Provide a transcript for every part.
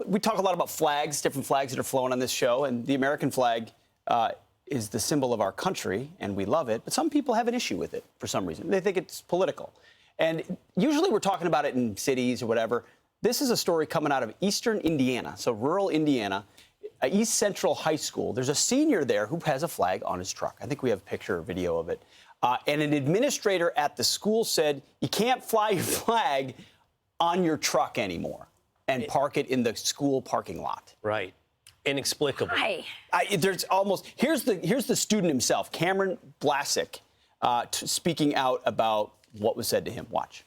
we talk a lot about flags, different flags that are flowing on this show, and the American flag is the symbol of our country, and we love it. But some people have an issue with it for some reason. They think it's political. And usually we're talking about it in cities or whatever. This is a story coming out of eastern Indiana, so rural Indiana, East Central High School. There's a senior there who has a flag on his truck. I think we have a picture or video of it. And an administrator at the school said, you can't fly your flag on your truck anymore and park it in the school parking lot. Right. Inexplicable. Hi. There's almost, here's the student himself, Cameron Blasek, speaking out about what was said to him. Watch.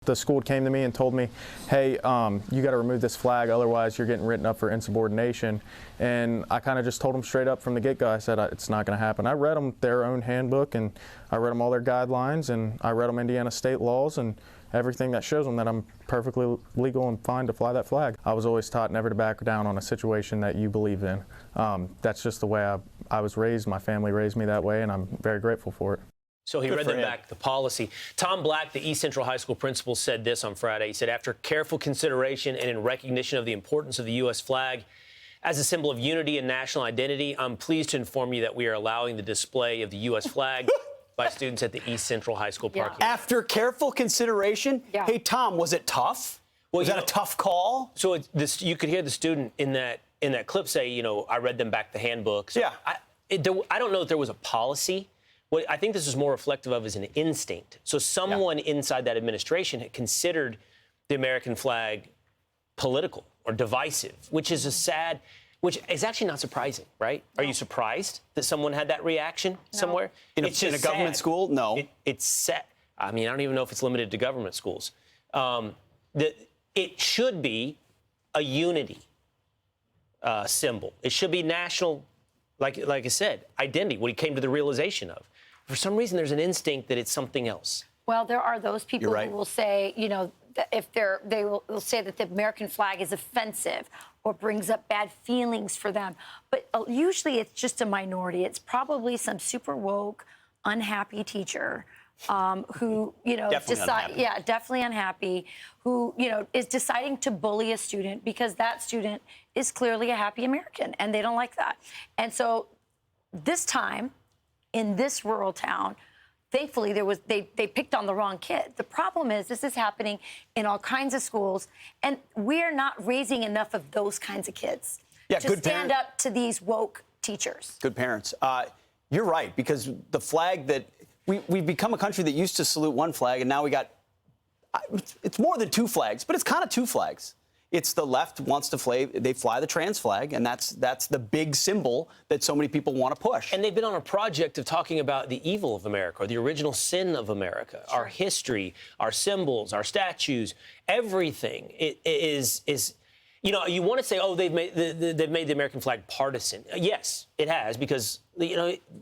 The school came to me and told me, hey, you got to remove this flag, otherwise you're getting written up for insubordination. And I kind of just told them straight up from the get-go, I said, it's not going to happen. I read them their own handbook, and I read them all their guidelines, and I read them Indiana state laws and everything that shows them that I'm perfectly legal and fine to fly that flag. I was always taught never to back down on a situation that you believe in. That's just the way I was raised. My family raised me that way, and I'm very grateful for it. So he read them back the policy. Tom Black, the East Central High School principal, said this on Friday. He said, after careful consideration and in recognition of the importance of the U.S. flag as a symbol of unity and national identity, I'm pleased to inform you that we are allowing the display of the U.S. flag by students at the East Central High School parking lot. After careful consideration? Yeah. Hey, Tom, was it tough? Was that a tough call? So you could hear the student in that clip say, I read them back the handbooks. Yeah. I don't know if there was a policy. What I think this is more reflective of is an instinct. So someone inside that administration had considered the American flag political or divisive, which is which is actually not surprising, right? No. Are you surprised that someone had that reaction somewhere? In a government school? No. It's sad. I mean, I don't even know if it's limited to government schools. It should be a unity symbol. It should be national, like I said, identity, what he came to the realization of. For some reason, there's an instinct that it's something else. Well, there are those people right. who will say, that if they will say that the American flag is offensive or brings up bad feelings for them. But usually it's just a minority. It's probably some super woke, unhappy teacher who, definitely unhappy, who, is deciding to bully a student because that student is clearly a happy American and they don't like that. And so this time, in this rural town, thankfully, they picked on the wrong kid. The problem is this is happening in all kinds of schools, and we're not raising enough of those kinds of kids to stand up to these woke teachers. Good parents. You're right, because the flag that we've become a country that used to salute one flag, and now we got it's more than two flags, but it's kind of two flags. It's the left wants to fly the trans flag, and that's the big symbol that so many people want to push. And they've been on a project of talking about the evil of America, or the original sin of America, our history, our symbols, our statues, everything. It is you want to say, oh, they've made the American flag partisan. Yes, it has, because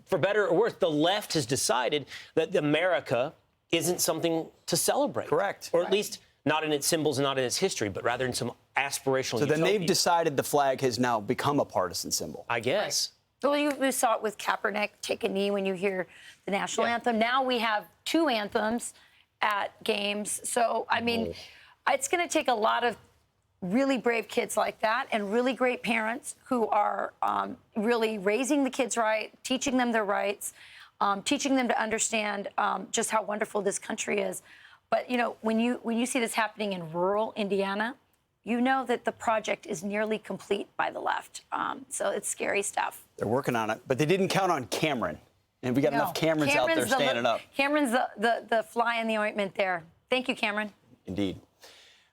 for better or worse, the left has decided that America isn't something to celebrate. Correct. Or at least not in its symbols and not in its history, but rather in some aspirational So then utopia. they've decided the flag has now become a partisan symbol. I guess. Well, you saw it with Kaepernick, take a knee when you hear the national anthem. Now we have two anthems at games. So, I mean, it's going to take a lot of really brave kids like that and really great parents who are really raising the kids right, teaching them their rights, teaching them to understand just how wonderful this country is. But, when you see this happening in rural Indiana, you know that the project is nearly complete by the left. So it's scary stuff. They're working on it, but they didn't count on Cameron. And we got enough Camerons out there standing up. Cameron's the fly in the ointment there. Thank you, Cameron. Indeed.